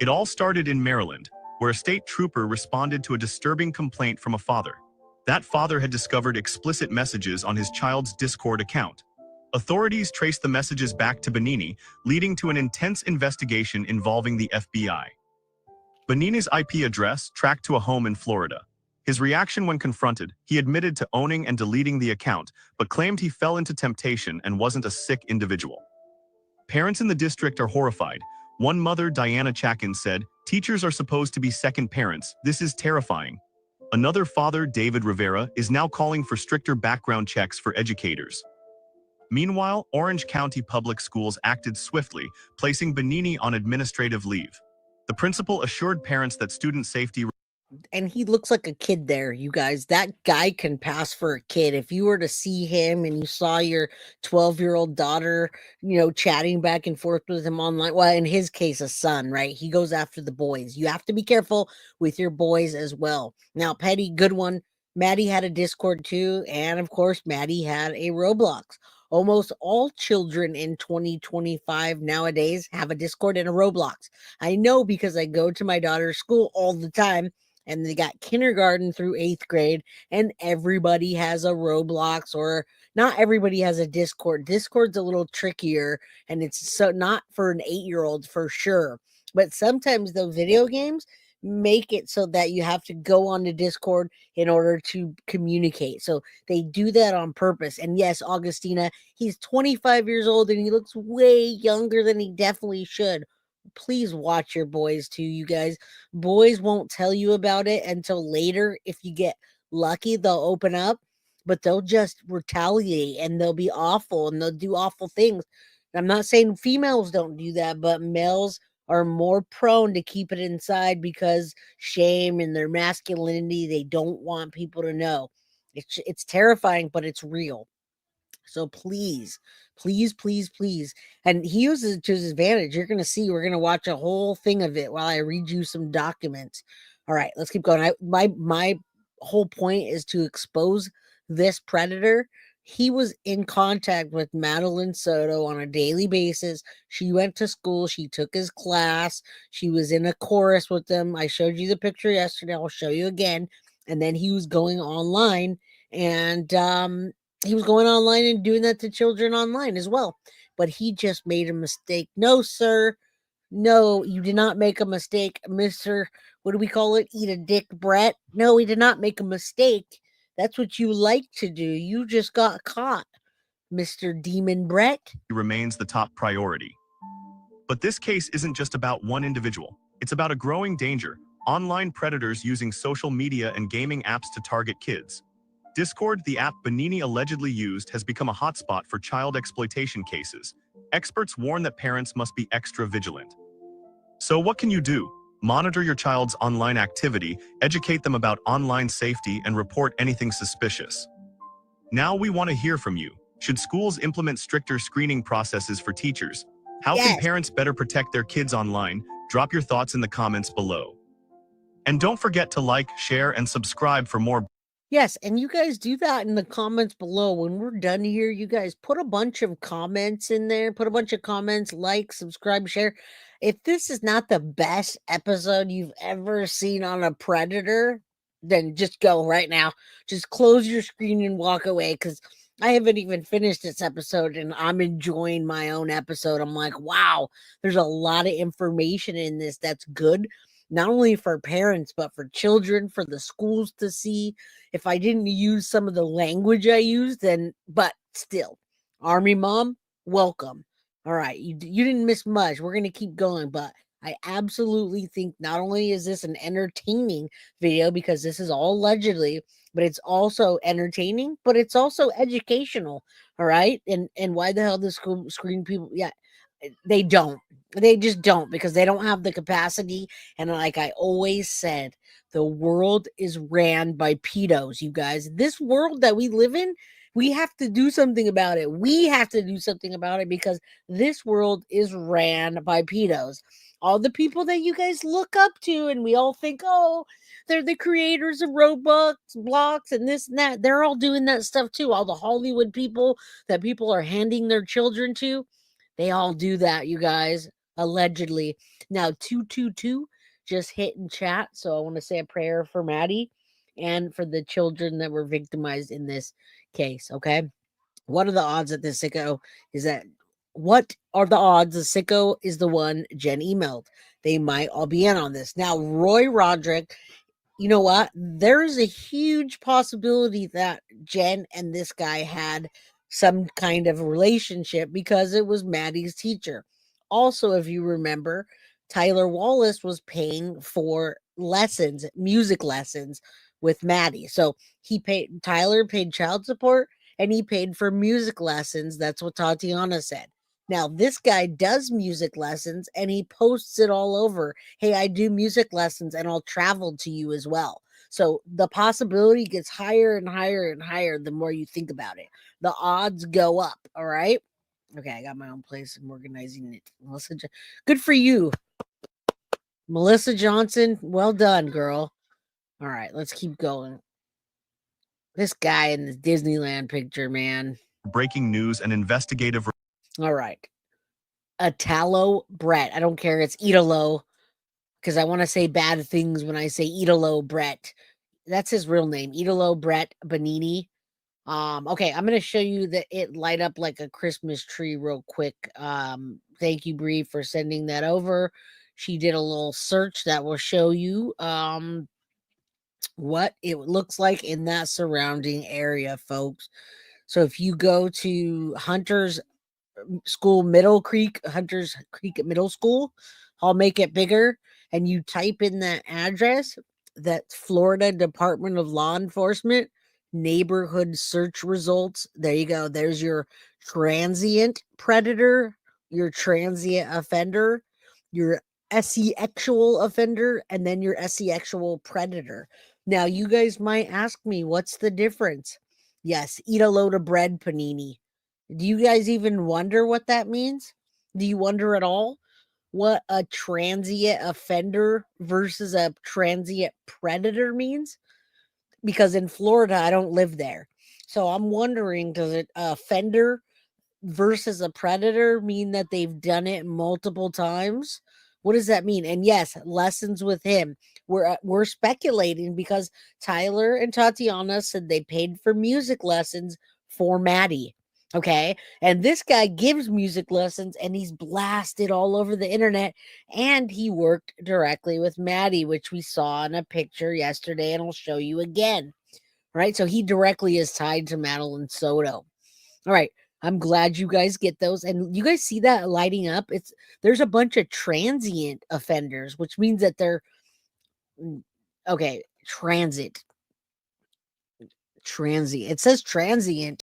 It all started in Maryland, where a state trooper responded to a disturbing complaint from a father. That father had discovered explicit messages on his child's Discord account. Authorities traced the messages back to Benini, leading to an intense investigation involving the FBI. Benini's IP address tracked to a home in Florida. His reaction when confronted, he admitted to owning and deleting the account, but claimed he fell into temptation and wasn't a sick individual. Parents in the district are horrified. One mother, Diana Chakin, said, "Teachers are supposed to be second parents. This is terrifying." Another father, David Rivera, is now calling for stricter background checks for educators. Meanwhile, Orange County Public Schools acted swiftly, placing Benini on administrative leave. The principal assured parents that student safety. And he looks like a kid there, you guys. That guy can pass for a kid. If you were to see him and you saw your 12-year-old daughter, chatting back and forth with him online, well, in his case, a son, right? He goes after the boys. You have to be careful with your boys as well. Now, Petty, good one. Maddie had a Discord too. And of course, Maddie had a Roblox. Almost all children in 2025 nowadays have a Discord and a Roblox. I know because I go to my daughter's school all the time. And they got kindergarten through 8th grade, and everybody has a Roblox, or not everybody has a Discord. Discord's a little trickier, and it's so not for an 8-year-old for sure. But sometimes the video games make it so that you have to go on to Discord in order to communicate. So they do that on purpose. And yes, Augustina, he's 25 years old, and he looks way younger than he definitely should. Please watch your boys too, you guys. Boys won't tell you about it until later. If you get lucky, they'll open up, but they'll just retaliate and they'll be awful and they'll do awful things. I'm not saying females don't do that, but males are more prone to keep it inside because shame and their masculinity, they don't want people to know. It's terrifying, but it's real. So please, please, please, please. And he uses it to his advantage. You're going to see, we're going to watch a whole thing of it while I read you some documents. All right, let's keep going. My whole point is to expose this predator. He was in contact with Madeline Soto on a daily basis. She went to school. She took his class. She was in a chorus with them. I showed you the picture yesterday. I'll show you again. And then he was going online and, he was going online and doing that to children online as well. But he just made a mistake. No, sir. No, you did not make a mistake, Mr. What do we call it? Eat a dick, Brett. No, he did not make a mistake. That's what you like to do. You just got caught, Mr. Demon Brett. Remains the top priority. But this case isn't just about one individual. It's about a growing danger: online predators using social media and gaming apps to target kids. Discord, the app Benini allegedly used, has become a hotspot for child exploitation cases. Experts warn that parents must be extra vigilant. So what can you do? Monitor your child's online activity, educate them about online safety, and report anything suspicious. Now we want to hear from you. Should schools implement stricter screening processes for teachers? How can parents better protect their kids online? Drop your thoughts in the comments below. And don't forget to like, share, and subscribe for more. Yes, and you guys do that in the comments below. When we're done here, you guys put a bunch of comments in there. Put a bunch of comments, like, subscribe, share. If this is not the best episode you've ever seen on a predator, then just go right now. Just close your screen and walk away, because I haven't even finished this episode and I'm enjoying my own episode. I'm like, wow, there's a lot of information in this that's good. Not only for parents, but for children, for the schools to see. If I didn't use some of the language I used, then, but still, Army Mom, welcome. All right, you didn't miss much. We're going to keep going, but I absolutely think not only is this an entertaining video, because this is all allegedly, but it's also entertaining, but it's also educational. All right. And why the hell does screen people? Yeah, they don't. They just don't, because they don't have the capacity. And like I always said, the world is ran by pedos, you guys. This world that we live in, we have to do something about it. We have to do something about it, because this world is ran by pedos. All the people that you guys look up to, and we all think, oh, they're the creators of Roblox, blocks, and this and that. They're all doing that stuff too. All the Hollywood people that people are handing their children to, they all do that, you guys. allegedly. Now 222 just hit in chat, so I want to say a prayer for Maddie and for the children that were victimized in this case. Okay, what are the odds that this sicko is that? What are the odds the sicko is the one Jen emailed? They might all be in on this. Now, Roy Roderick, you know what? There is a huge possibility that Jen and this guy had some kind of relationship because it was Maddie's teacher. Also, if you remember, Tyler Wallace was paying for lessons, music lessons with Maddie. So Tyler paid child support and he paid for music lessons. That's what Tatiana said. Now, this guy does music lessons and he posts it all over. Hey, I do music lessons and I'll travel to you as well. So the possibility gets higher and higher and higher the more you think about it. The odds go up. All right. Okay, I got my own place. I'm organizing it. Good for you. Melissa Johnson, well done, girl. All right, let's keep going. This guy in the Disneyland picture, man. Breaking news and investigative. All right. Italo Brett. I don't care. It's Italo because I want to say bad things when I say Italo Brett. That's his real name, Italo Brett Bonini. Okay, I'm gonna show you that it light up like a Christmas tree real quick. Thank you, Bree, for sending that over. She did a little search that will show you what it looks like in that surrounding area, folks. So if you go to Hunter's Hunters Creek Middle School, I'll make it bigger, and you type in that address, that Florida Department of Law Enforcement neighborhood search results. There you go. There's your transient predator, your transient offender, your SE-actual offender, and then your SE-actual predator. Now, you guys might ask me, what's the difference? Yes, eat a load of bread, Panini. Do you guys even wonder what that means? Do you wonder at all what a transient offender versus a transient predator means? Because in Florida, I don't live there. So I'm wondering, does it offender versus a predator mean that they've done it multiple times? What does that mean? And yes, lessons with him. We're speculating because Tyler and Tatiana said they paid for music lessons for Maddie. Okay. And this guy gives music lessons and he's blasted all over the internet. And he worked directly with Maddie, which we saw in a picture yesterday, and I'll show you again. Right. So he directly is tied to Madeline Soto. All right. I'm glad you guys get those. And you guys see that lighting up? There's a bunch of transient offenders, which means that they're okay, transient. It says transient.